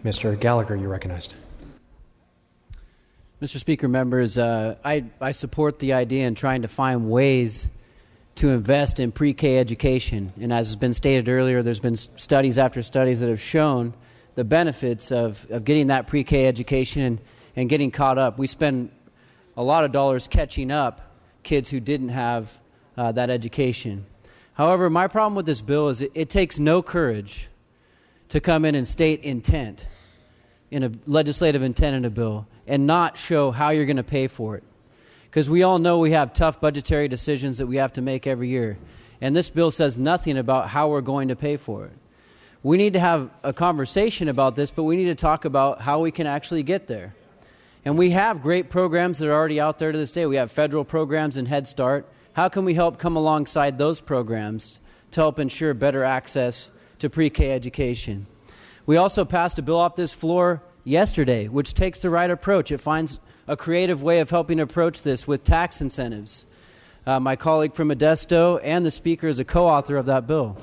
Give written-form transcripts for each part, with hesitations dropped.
Mr. Gallagher, you're recognized. Mr. Speaker, members, I support the idea in trying to find ways to invest in pre-K education. And as has been stated earlier, there's been studies after studies that have shown the benefits of getting that pre-K education and getting caught up. We spend a lot of dollars catching up kids who didn't have that education. However, my problem with this bill is it takes no courage to come in and state intent, in a legislative intent in a bill, and not show how you're going to pay for it. Because we all know we have tough budgetary decisions that we have to make every year. And this bill says nothing about how we're going to pay for it. We need to have a conversation about this, but we need to talk about how we can actually get there. And we have great programs that are already out there to this day. We have federal programs in Head Start. How can we help come alongside those programs to help ensure better access to pre-K education? We also passed a bill off this floor yesterday, which takes the right approach. It finds a creative way of helping approach this with tax incentives. My colleague from Modesto and the Speaker is a co-author of that bill.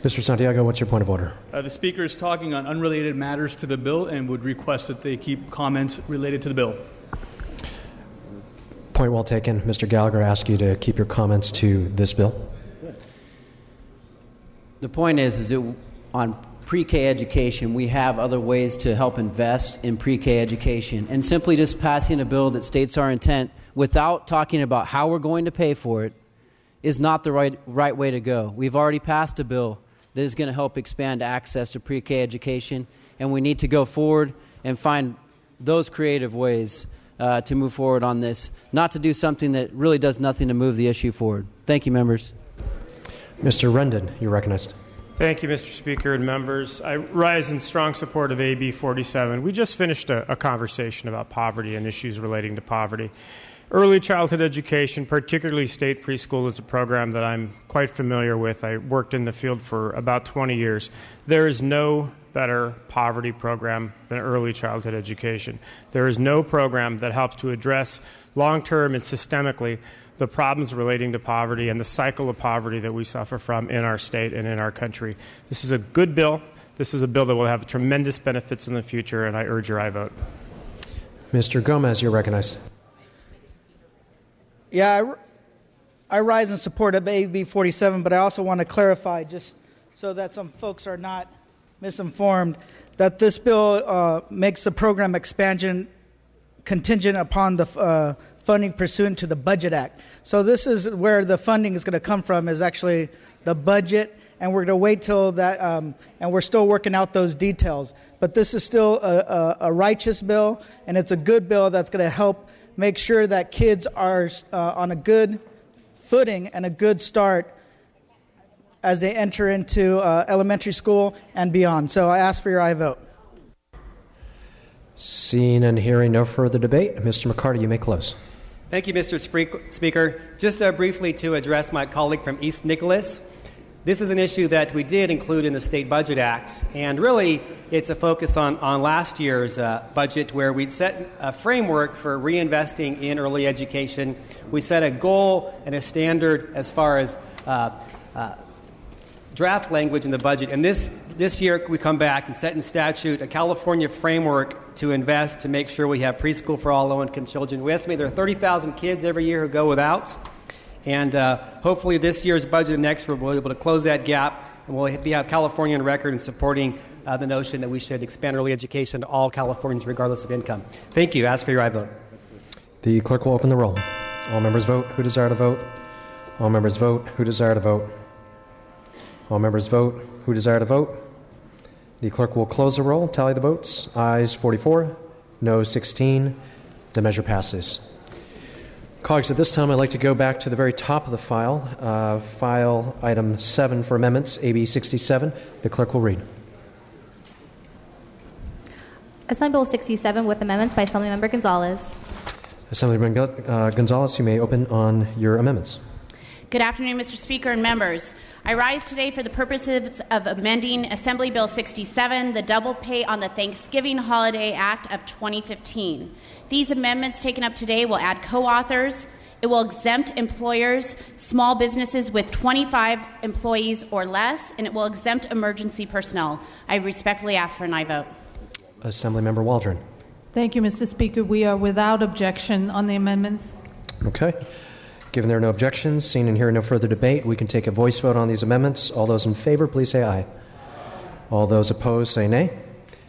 Mr. Santiago, what's your point of order? The Speaker is talking on unrelated matters to the bill and would request that they keep comments related to the bill. Point well taken. Mr. Gallagher, I ask you to keep your comments to this bill. The point is that on pre-K education, we have other ways to help invest in pre-K education. And simply just passing a bill that states our intent without talking about how we're going to pay for it is not the right way to go. We've already passed a bill that is going to help expand access to pre-K education, and we need to go forward and find those creative ways to move forward on this, not to do something that really does nothing to move the issue forward. Thank you, members. Mr. Rendon, you're recognized. Thank you, Mr. Speaker and members. I rise in strong support of AB 47. We just finished a conversation about poverty and issues relating to poverty. Early childhood education, particularly state preschool, is a program that I'm quite familiar with. I worked in the field for about 20 years. There is no better poverty program than early childhood education. There is no program that helps to address long-term and systemically the problems relating to poverty and the cycle of poverty that we suffer from in our state and in our country. This is a good bill. This is a bill that will have tremendous benefits in the future, and I urge your aye vote. Mr. Gomez, you're recognized. Yeah, I rise in support of AB 47, but I also want to clarify, just so that some folks are not misinformed, that this bill makes the program expansion contingent upon the funding pursuant to the Budget Act. So this is where the funding is going to come from, is actually the budget, and we're going to wait till that, and we're still working out those details. But this is still a righteous bill, and it's a good bill that's going to help make sure that kids are on a good footing and a good start as they enter into elementary school and beyond. So I ask for your aye vote. Seeing and hearing no further debate, Mr. McCarty, you may close. Thank you, Mr. Speaker. Just briefly to address my colleague from East Nicholas, this is an issue that we did include in the State Budget Act, and really it's a focus on last year's budget, where we'd set a framework for reinvesting in early education. We set a goal and a standard as far as draft language in the budget, and this year we come back and set in statute a California framework to invest to make sure we have preschool for all low-income children. We estimate there are 30,000 kids every year who go without. And hopefully this year's budget and next year we'll be able to close that gap, and we'll have California on record in supporting the notion that we should expand early education to all Californians regardless of income. Thank you. Ask for your aye vote. The clerk will open the roll. All members vote who desire to vote. All members vote who desire to vote. All members vote who desire to vote. The clerk will close the roll, tally the votes. Ayes 44, no 16. The measure passes. Colleagues, at this time, I'd like to go back to the very top of the file, file item 7 for amendments, AB 67. The clerk will read. Assembly Bill 67 with amendments by Assemblymember Gonzalez. Assemblyman Gonzalez, you may open on your amendments. Good afternoon, Mr. Speaker and members. I rise today for the purposes of amending Assembly Bill 67, the Double Pay on the Thanksgiving Holiday Act of 2015. These amendments taken up today will add co-authors. It will exempt employers, small businesses with 25 employees or less, and it will exempt emergency personnel. I respectfully ask for an aye vote. Assemblymember Waldron. Thank you, Mr. Speaker. We are without objection on the amendments. Okay. Given there are no objections, seeing and hearing no further debate, we can take a voice vote on these amendments. All those in favor, please say aye. All those opposed, say nay.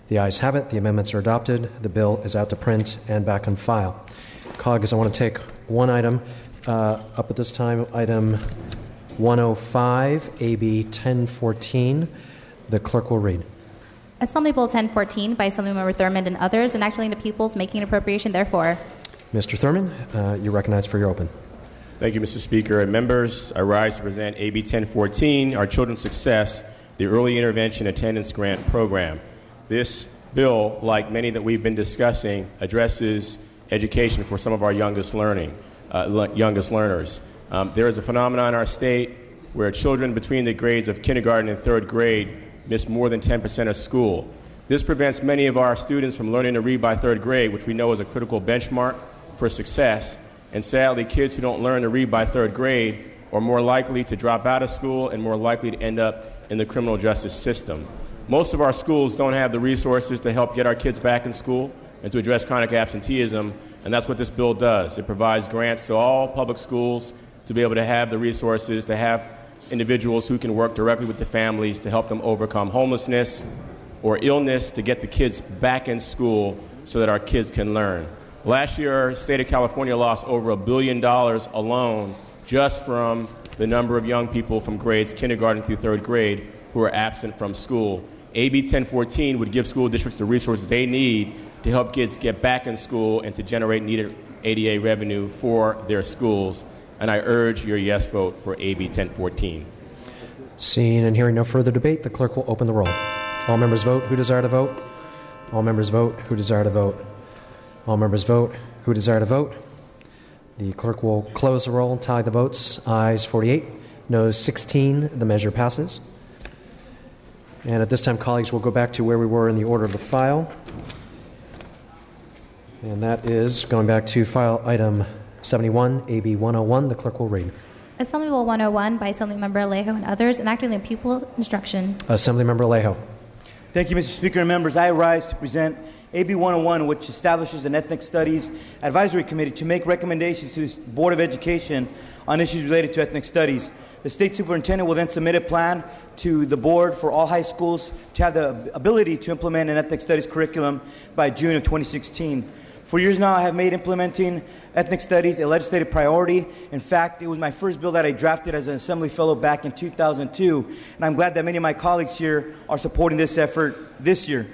The ayes have it. The amendments are adopted. The bill is out to print and back on file. Colleagues, I want to take one item up at this time, item 105, AB 1014. The clerk will read. Assembly Bill 1014 by Assemblymember Thurmond and others, enacting the peoples, making an appropriation therefore. Mr. Thurmond, you're recognized for your open. Thank you, Mr. Speaker and members. I rise to present AB 1014, our Children's Success, the Early Intervention Attendance Grant Program. This bill, like many that we've been discussing, addresses education for some of our youngest learners. There is a phenomenon in our state where children between the grades of kindergarten and third grade miss more than 10% of school. This prevents many of our students from learning to read by third grade, which we know is a critical benchmark for success. And sadly, kids who don't learn to read by third grade are more likely to drop out of school and more likely to end up in the criminal justice system. Most of our schools don't have the resources to help get our kids back in school and to address chronic absenteeism, and that's what this bill does. It provides grants to all public schools to be able to have the resources, to have individuals who can work directly with the families to help them overcome homelessness or illness, to get the kids back in school so that our kids can learn. Last year, the state of California lost over $1 billion alone just from the number of young people from grades kindergarten through third grade who are absent from school. AB 1014 would give school districts the resources they need to help kids get back in school and to generate needed ADA revenue for their schools. And I urge your yes vote for AB 1014. Seeing and hearing no further debate, the clerk will open the roll. All members vote who desire to vote. All members vote who desire to vote. All members vote who desire to vote. The clerk will close the roll and tally the votes. Ayes 48, noes 16. The measure passes. And at this time, colleagues, we'll go back to where we were in the order of the file. And that is going back to file item 71, AB 101. The clerk will read. Assembly Bill 101 by Assemblymember Alejo and others, enacting the pupil instruction. Assemblymember Alejo. Thank you, Mr. Speaker and members. I rise to present AB 101, which establishes an Ethnic Studies Advisory Committee to make recommendations to the Board of Education on issues related to ethnic studies. The state superintendent will then submit a plan to the board for all high schools to have the ability to implement an ethnic studies curriculum by June of 2016. For years now, I have made implementing ethnic studies a legislative priority. In fact, it was my first bill that I drafted as an Assembly Fellow back in 2002, and I'm glad that many of my colleagues here are supporting this effort this year.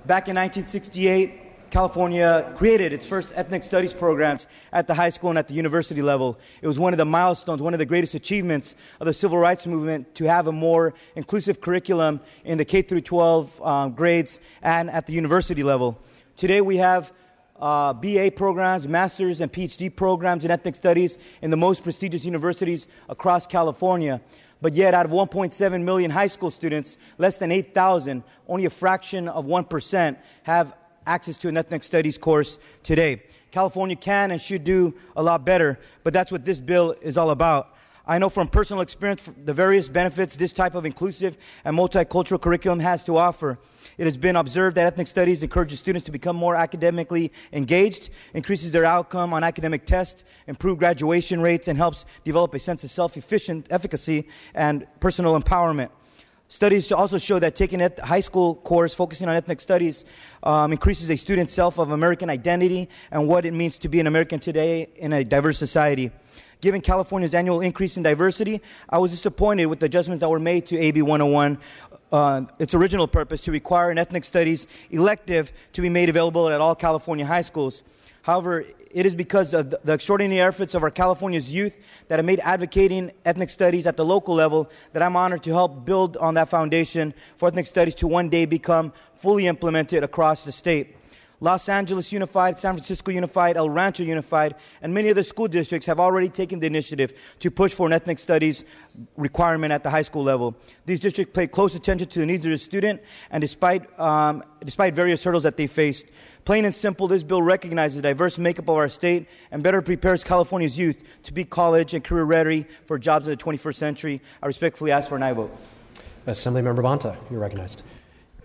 Back in 1968, California created its first ethnic studies programs at the high school and at the university level. It was one of the milestones, one of the greatest achievements of the civil rights movement to have a more inclusive curriculum in the K through 12 grades and at the university level. Today we have BA programs, master's and PhD programs in ethnic studies in the most prestigious universities across California. But yet, out of 1.7 million high school students, less than 8,000, only a fraction of 1%, have access to an ethnic studies course today. California can and should do a lot better, but that's what this bill is all about. I know from personal experience the various benefits this type of inclusive and multicultural curriculum has to offer. It has been observed that ethnic studies encourages students to become more academically engaged, increases their outcome on academic tests, improve graduation rates, and helps develop a sense of self-efficacy and personal empowerment. Studies also show that taking a high school course focusing on ethnic studies increases a student's sense of American identity and what it means to be an American today in a diverse society. Given California's annual increase in diversity, I was disappointed with the adjustments that were made to AB 101, its original purpose to require an ethnic studies elective to be made available at all California high schools. However, it is because of the extraordinary efforts of our California's youth that have made advocating ethnic studies at the local level that I'm honored to help build on that foundation for ethnic studies to one day become fully implemented across the state. Los Angeles Unified, San Francisco Unified, El Rancho Unified, and many other school districts have already taken the initiative to push for an ethnic studies requirement at the high school level. These districts pay close attention to the needs of the student, and despite various hurdles that they faced, plain and simple, this bill recognizes the diverse makeup of our state and better prepares California's youth to be college and career ready for jobs in the 21st century. I respectfully ask for an aye vote. Assemblymember Bonta, you're recognized.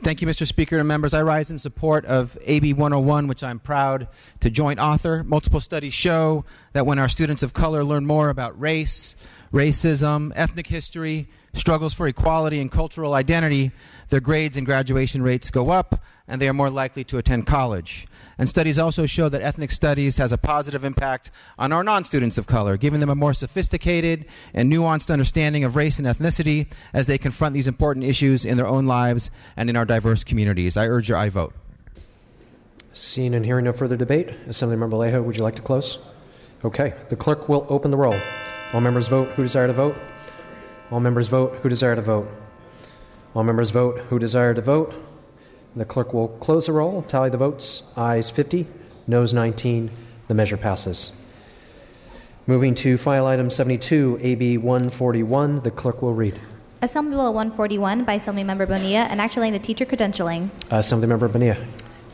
Thank you, Mr. Speaker and members. I rise in support of AB 101, which I'm proud to joint author. Multiple studies show that when our students of color learn more about race, racism, ethnic history, struggles for equality, and cultural identity, their grades and graduation rates go up, and they are more likely to attend college. And studies also show that ethnic studies has a positive impact on our non-students of color, giving them a more sophisticated and nuanced understanding of race and ethnicity as they confront these important issues in their own lives and in our diverse communities. I urge your aye vote. Seeing and hearing no further debate, Assemblymember Alejo, would you like to close? Okay. The clerk will open the roll. All members vote who desire to vote. All members vote who desire to vote. All members vote who desire to vote. The clerk will close the roll, tally the votes. Ayes 50, noes 19. The measure passes. Moving to file item 72, AB 141, the clerk will read. Assembly Bill 141 by Assemblymember Bonilla, an act relating to teacher credentialing. Assemblymember Bonilla.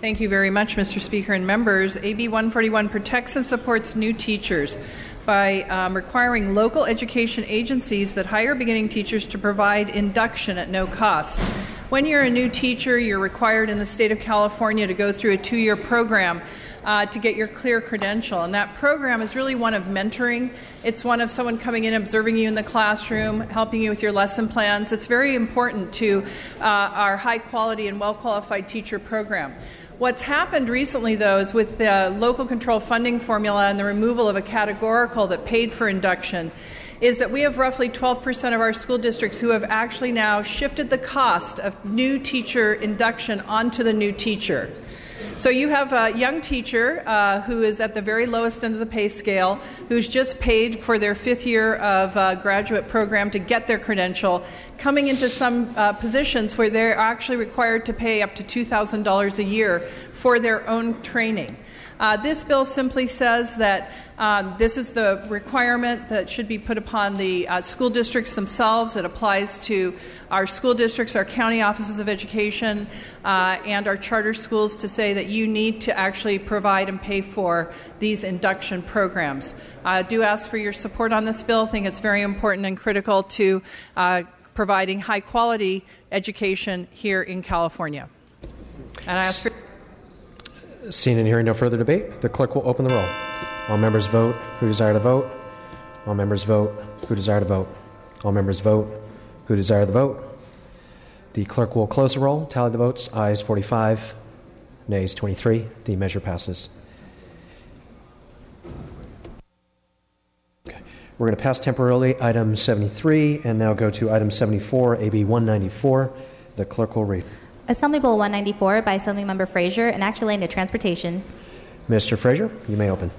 Thank you very much, Mr. Speaker and members. AB 141 protects and supports new teachers by requiring local education agencies that hire beginning teachers to provide induction at no cost. When you're a new teacher, you're required in the state of California to go through a 2-year program to get your clear credential. And that program is really one of mentoring. It's one of someone coming in, observing you in the classroom, helping you with your lesson plans. It's very important to our high-quality and well-qualified teacher program. What's happened recently, though, is with the local control funding formula and the removal of a categorical that paid for induction, is that we have roughly 12% of our school districts who have actually now shifted the cost of new teacher induction onto the new teacher. So you have a young teacher who is at the very lowest end of the pay scale, who's just paid for their 5th year of graduate program to get their credential, coming into some positions where they're actually required to pay up to $2,000 a year for their own training. This bill simply says that this is the requirement that should be put upon the school districts themselves. It applies to our school districts, our county offices of education, and our charter schools to say that you need to actually provide and pay for these induction programs. I do ask for your support on this bill. I think it's very important and critical to providing high-quality education here in California. And I ask for... Seeing and hearing no further debate, the clerk will open the roll. All members vote who desire to vote. All members vote who desire to vote. All members vote who desire to vote. The clerk will close the roll, tally the votes. Ayes 45, nays 23. The measure passes. Okay. We're going to pass temporarily item 73 and now go to item 74, AB 194. The clerk will read. Assembly Bill 194 by Assemblymember Frazier, an act relating to transportation. Mr. Frazier, you may open.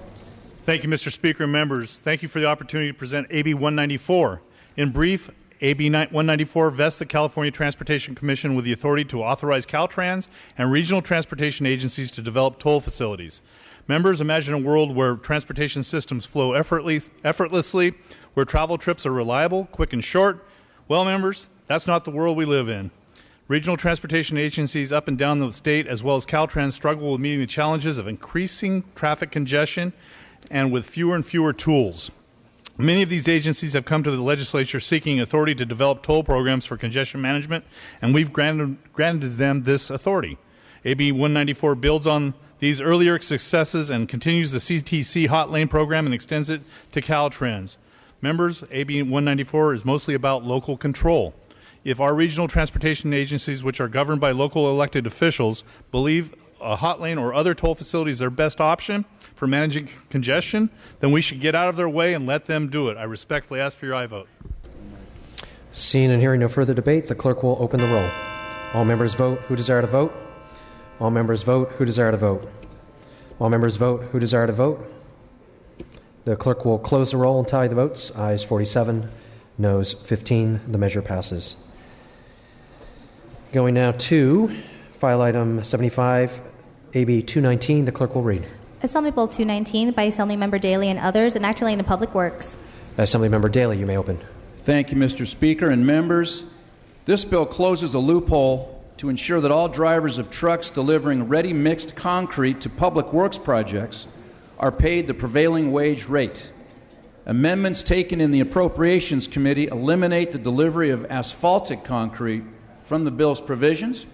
Thank you, Mr. Speaker and members. Thank you for the opportunity to present AB 194. In brief, AB 194 vests the California Transportation Commission with the authority to authorize Caltrans and regional transportation agencies to develop toll facilities. Members, imagine a world where transportation systems flow effortlessly, where travel trips are reliable, quick, and short. Well, members, that's not the world we live in. Regional transportation agencies up and down the state, as well as Caltrans, struggle with meeting the challenges of increasing traffic congestion and with fewer and fewer tools. Many of these agencies have come to the legislature seeking authority to develop toll programs for congestion management, and we've granted them this authority. AB 194 builds on these earlier successes and continues the CTC Hot Lane program and extends it to Caltrans. Members, AB 194 is mostly about local control. If our regional transportation agencies, which are governed by local elected officials, believe a hot lane or other toll facility is their best option for managing congestion, then we should get out of their way and let them do it. I respectfully ask for your aye vote. Seeing and hearing no further debate, the clerk will open the roll. All members vote who desire to vote. All members vote who desire to vote. All members vote who desire to vote. The clerk will close the roll and tally the votes. Ayes 47, noes 15. The measure passes. Going now to file item 75, AB 219. The clerk will read. Assembly Bill 219 by Assemblymember Daley and others, an act relating to public works. Assemblymember Daley, you may open. Thank you, Mr. Speaker and members. This bill closes a loophole to ensure that all drivers of trucks delivering ready mixed concrete to public works projects are paid the prevailing wage rate. Amendments taken in the Appropriations Committee eliminate the delivery of asphaltic concrete from the bill's provisions.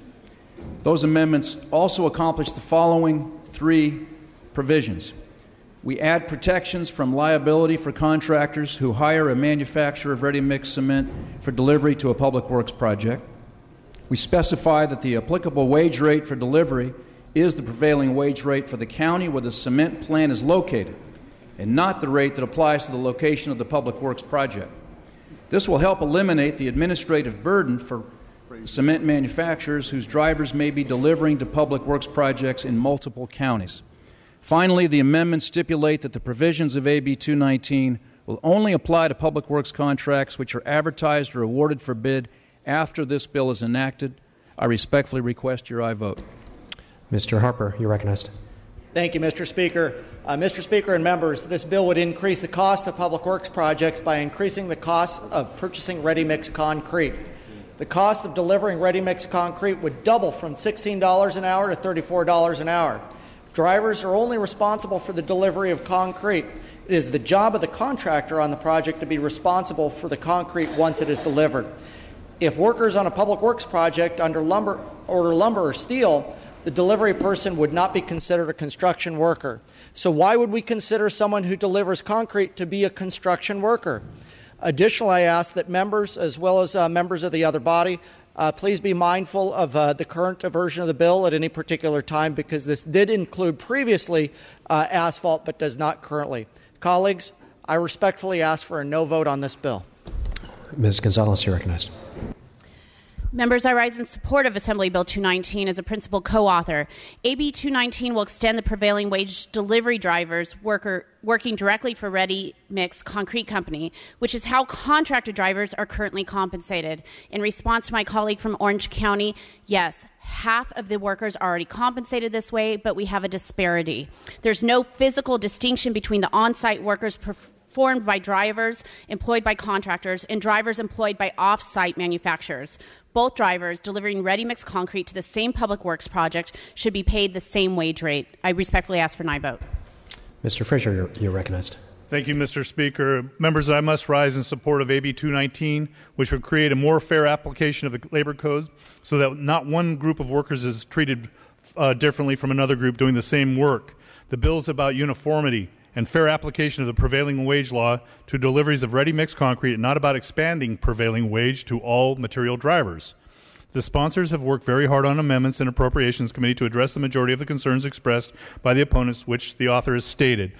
Those amendments also accomplish the following three provisions. We add protections from liability for contractors who hire a manufacturer of ready-mix cement for delivery to a public works project. We specify that the applicable wage rate for delivery is the prevailing wage rate for the county where the cement plant is located, and not the rate that applies to the location of the public works project. This will help eliminate the administrative burden for cement manufacturers whose drivers may be delivering to public works projects in multiple counties. Finally, the amendments stipulate that the provisions of AB 219 will only apply to public works contracts which are advertised or awarded for bid after this bill is enacted. I respectfully request your aye vote. Mr. Harper, you're recognized. Thank you, Mr. Speaker. Mr. Speaker and members, this bill would increase the cost of public works projects by increasing the cost of purchasing ready-mix concrete. The cost of delivering ready-mix concrete would double from $16 an hour to $34 an hour. Drivers are only responsible for the delivery of concrete. It is the job of the contractor on the project to be responsible for the concrete once it is delivered. If workers on a public works project order lumber or steel, the delivery person would not be considered a construction worker. So why would we consider someone who delivers concrete to be a construction worker? Additionally, I ask that members, as well as members of the other body, please be mindful of the current version of the bill at any particular time, because this did include previously asphalt but does not currently. Colleagues, I respectfully ask for a no vote on this bill. Ms. Gonzalez, you're recognized. Members, I rise in support of Assembly Bill 219 as a principal co-author. AB 219 will extend the prevailing wage delivery drivers working directly for Ready Mix Concrete Company, which is how contractor drivers are currently compensated. In response to my colleague from Orange County, yes, half of the workers are already compensated this way, but we have a disparity. There's no physical distinction between the on-site workers performed by drivers employed by contractors and drivers employed by off-site manufacturers. Both drivers delivering ready-mix concrete to the same public works project should be paid the same wage rate. I respectfully ask for an aye vote. Mr. Frazier, you're recognized. Thank you, Mr. Speaker. Members, I must rise in support of AB 219, which would create a more fair application of the labor codes so that not one group of workers is treated differently from another group doing the same work. The bill is about uniformity and fair application of the prevailing wage law to deliveries of ready-mix concrete, and not about expanding prevailing wage to all material drivers. The sponsors have worked very hard on amendments in Appropriations Committee to address the majority of the concerns expressed by the opponents, which the author has stated.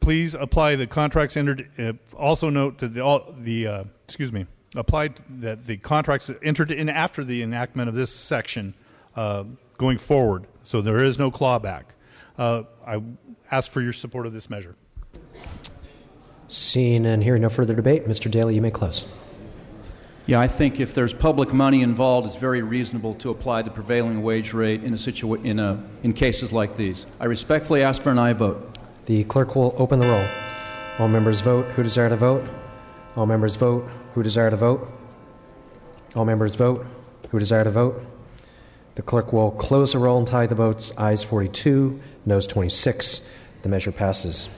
Please apply the contracts entered. Also note that applied that the contracts entered in after the enactment of this section going forward, so there is no clawback. I ask for your support of this measure. Seeing and hearing no further debate, Mr. Daly, you may close. Yeah, I think if there's public money involved, it's very reasonable to apply the prevailing wage rate in cases like these. I respectfully ask for an aye vote. The clerk will open the roll. All members vote who desire to vote. All members vote who desire to vote. All members vote who desire to vote. The clerk will close the roll and tally the votes. Ayes 42, noes 26. The measure passes.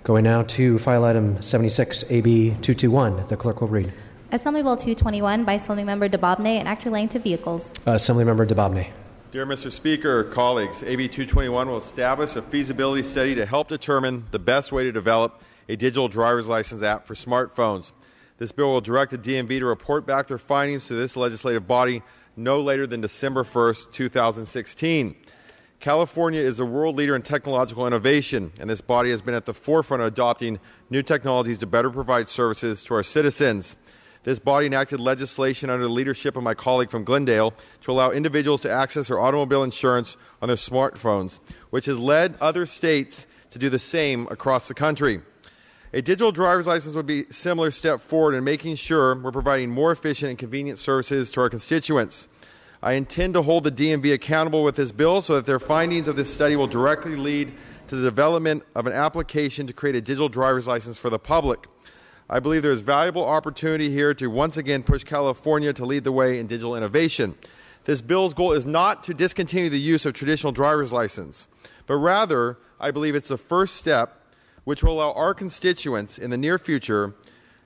Going now to file item 76, AB 221. The clerk will read. Assembly Bill 221 by Assemblymember DeBobney and Act relating to vehicles. Assemblymember DeBobney. Dear Mr. Speaker, colleagues, AB 221 will establish a feasibility study to help determine the best way to develop a digital driver's license app for smartphones. This bill will direct the DMV to report back their findings to this legislative body no later than December 1st, 2016. California is a world leader in technological innovation, and this body has been at the forefront of adopting new technologies to better provide services to our citizens. This body enacted legislation under the leadership of my colleague from Glendale to allow individuals to access their automobile insurance on their smartphones, which has led other states to do the same across the country. A digital driver's license would be a similar step forward in making sure we're providing more efficient and convenient services to our constituents. I intend to hold the DMV accountable with this bill so that their findings of this study will directly lead to the development of an application to create a digital driver's license for the public. I believe there is valuable opportunity here to once again push California to lead the way in digital innovation. This bill's goal is not to discontinue the use of traditional driver's license, but rather, I believe it's the first step which will allow our constituents in the near future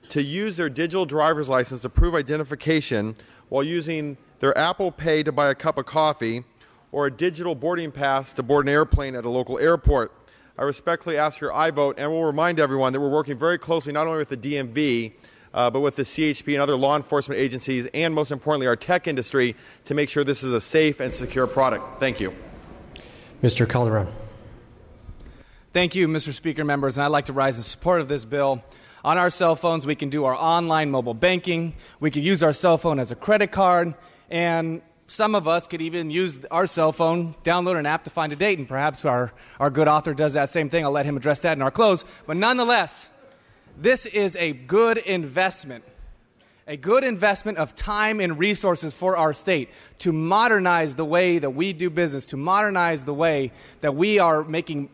to use their digital driver's license to prove identification while using their Apple Pay to buy a cup of coffee, or a digital boarding pass to board an airplane at a local airport. I respectfully ask for your aye vote, and will remind everyone that we're working very closely not only with the DMV, but with the CHP and other law enforcement agencies, and most importantly, our tech industry, to make sure this is a safe and secure product. Thank you. Mr. Calderon. Thank you, Mr. Speaker, members, and I'd like to rise in support of this bill. On our cell phones, we can do our online mobile banking. We could use our cell phone as a credit card, and some of us could even use our cell phone, download an app to find a date, and perhaps our good author does that same thing. I'll let him address that in our close. But nonetheless, this is a good investment of time and resources for our state to modernize the way that we do business, to modernize the way that we are making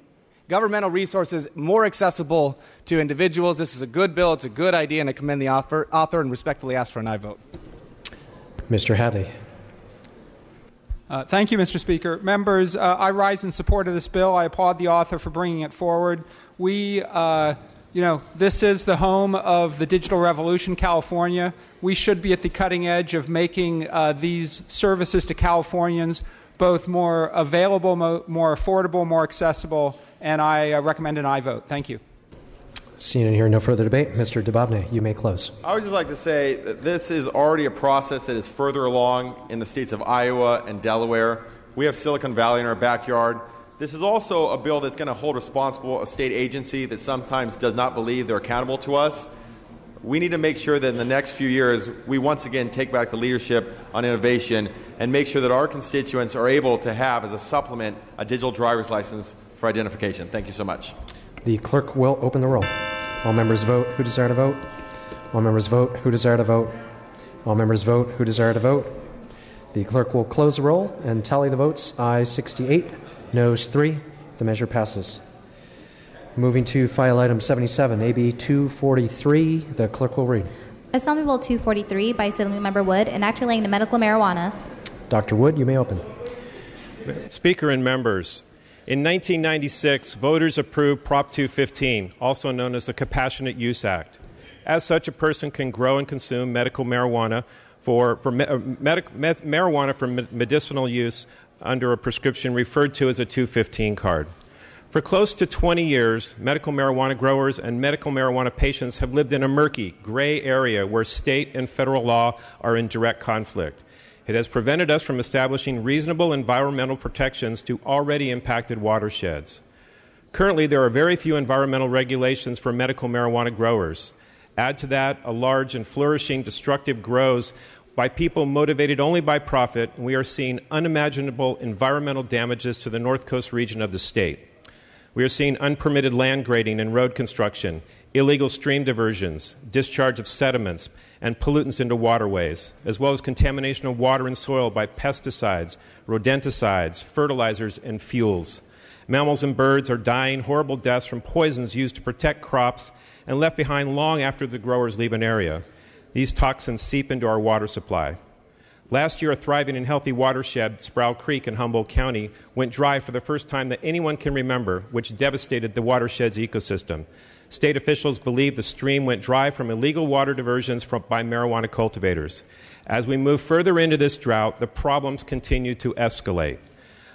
governmental resources more accessible to individuals. This is a good bill. It's a good idea, and I commend the author and respectfully ask for an aye vote. Mr. Hadley. Thank you, Mr. Speaker. Members, I rise in support of this bill. I applaud the author for bringing it forward. This is the home of the digital revolution, California. We should be at the cutting edge of making these services to Californians both more available, more affordable, more accessible, and I recommend an aye vote. Thank you. Seeing and hearing no further debate, Mr. Dababneh, you may close. I would just like to say that this is already a process that is further along in the states of Iowa and Delaware. We have Silicon Valley in our backyard. This is also a bill that's going to hold responsible a state agency that sometimes does not believe they're accountable to us. We need to make sure that in the next few years, we once again take back the leadership on innovation and make sure that our constituents are able to have, as a supplement, a digital driver's license for identification. Thank you so much. The clerk will open the roll. All members vote who desire to vote. All members vote who desire to vote. All members vote who desire to vote. The clerk will close the roll and tally the votes. Ayes 68, noes 3. The measure passes. Moving to file item 77, AB 243. The clerk will read. Assembly Bill 243 by Assemblymember Wood, an act relating to medical marijuana. Dr. Wood, you may open. Speaker and members, in 1996, voters approved Prop 215, also known as the Compassionate Use Act. As such, a person can grow and consume medical marijuana for medicinal use under a prescription referred to as a 215 card. For close to 20 years, medical marijuana growers and medical marijuana patients have lived in a murky, gray area where state and federal law are in direct conflict. It has prevented us from establishing reasonable environmental protections to already impacted watersheds. Currently, there are very few environmental regulations for medical marijuana growers. Add to that a large and flourishing destructive grows by people motivated only by profit, and we are seeing unimaginable environmental damages to the North Coast region of the state. We are seeing unpermitted land grading and road construction, illegal stream diversions, discharge of sediments and pollutants into waterways, as well as contamination of water and soil by pesticides, rodenticides, fertilizers, and fuels. Mammals and birds are dying horrible deaths from poisons used to protect crops and left behind long after the growers leave an area. These toxins seep into our water supply. Last year, a thriving and healthy watershed, Sproul Creek in Humboldt County, went dry for the first time that anyone can remember, which devastated the watershed's ecosystem. State officials believe the stream went dry from illegal water diversions by marijuana cultivators. As we move further into this drought, the problems continue to escalate.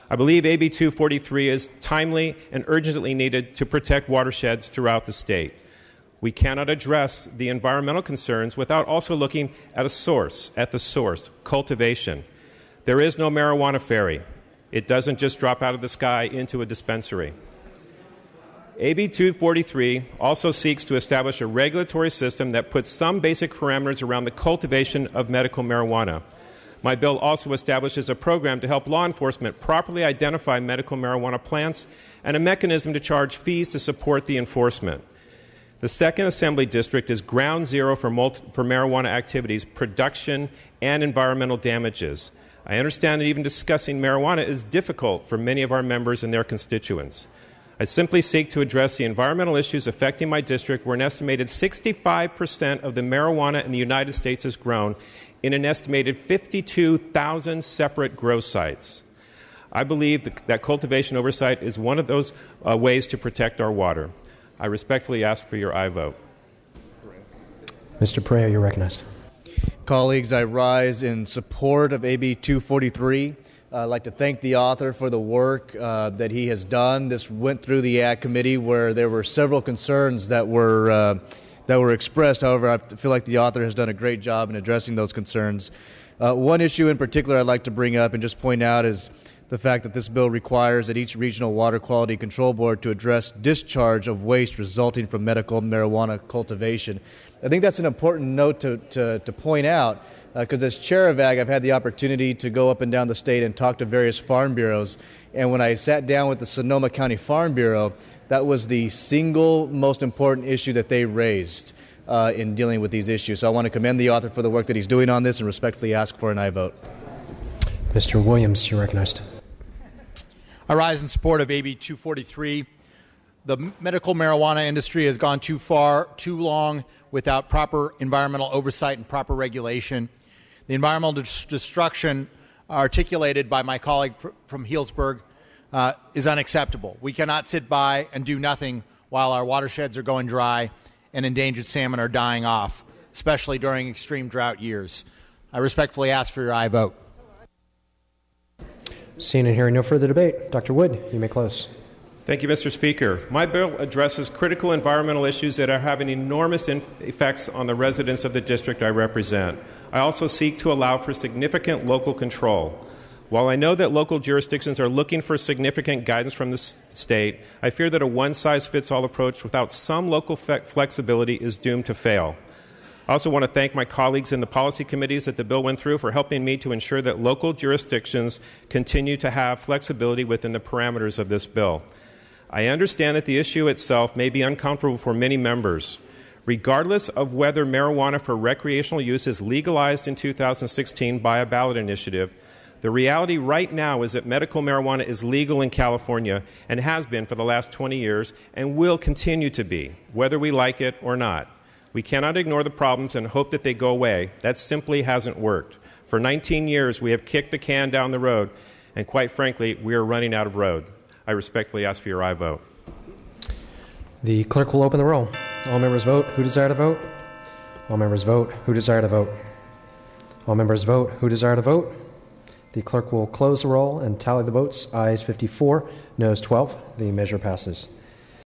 I believe AB 243 is timely and urgently needed to protect watersheds throughout the state. We cannot address the environmental concerns without also looking at the source, cultivation. There is no marijuana fairy. It doesn't just drop out of the sky into a dispensary. AB 243 also seeks to establish a regulatory system that puts some basic parameters around the cultivation of medical marijuana. My bill also establishes a program to help law enforcement properly identify medical marijuana plants and a mechanism to charge fees to support the enforcement. The 2nd Assembly District is ground zero for marijuana activities, production, and environmental damages. I understand that even discussing marijuana is difficult for many of our members and their constituents. I simply seek to address the environmental issues affecting my district, where an estimated 65% of the marijuana in the United States is grown in an estimated 52,000 separate grow sites. I believe that cultivation oversight is one of those ways to protect our water. I respectfully ask for your aye vote. Mr. Perea, you're recognized. Colleagues, I rise in support of AB 243. I'd like to thank the author for the work that he has done. This went through the ACT committee where there were several concerns that were expressed. However, I feel like the author has done a great job in addressing those concerns. One issue in particular I'd like to bring up and just point out is the fact that this bill requires that each regional water quality control board to address discharge of waste resulting from medical marijuana cultivation. I think that's an important note to point out because as chair of AG, I've had the opportunity to go up and down the state and talk to various farm bureaus. And when I sat down with the Sonoma County Farm Bureau, that was the single most important issue that they raised in dealing with these issues. So I want to commend the author for the work that he's doing on this and respectfully ask for an aye vote. Mr. Williams, you're recognized. I rise in support of AB 243. The medical marijuana industry has gone too far, too long without proper environmental oversight and proper regulation. The environmental destruction articulated by my colleague from Healdsburg is unacceptable. We cannot sit by and do nothing while our watersheds are going dry and endangered salmon are dying off, especially during extreme drought years. I respectfully ask for your aye vote. Seeing and hearing no further debate, Dr. Wood, you may close. Thank you, Mr. Speaker. My bill addresses critical environmental issues that are having enormous effects on the residents of the district I represent. I also seek to allow for significant local control. While I know that local jurisdictions are looking for significant guidance from the state, I fear that a one-size-fits-all approach without some local flexibility is doomed to fail. I also want to thank my colleagues in the policy committees that the bill went through for helping me to ensure that local jurisdictions continue to have flexibility within the parameters of this bill. I understand that the issue itself may be uncomfortable for many members. Regardless of whether marijuana for recreational use is legalized in 2016 by a ballot initiative, the reality right now is that medical marijuana is legal in California and has been for the last 20 years and will continue to be, whether we like it or not. We cannot ignore the problems and hope that they go away. That simply hasn't worked. For 19 years, we have kicked the can down the road, and quite frankly, we are running out of road. I respectfully ask for your aye vote. The clerk will open the roll. All members vote who desire to vote. All members vote who desire to vote. All members vote who desire to vote. The clerk will close the roll and tally the votes. Ayes 54, noes 12. The measure passes.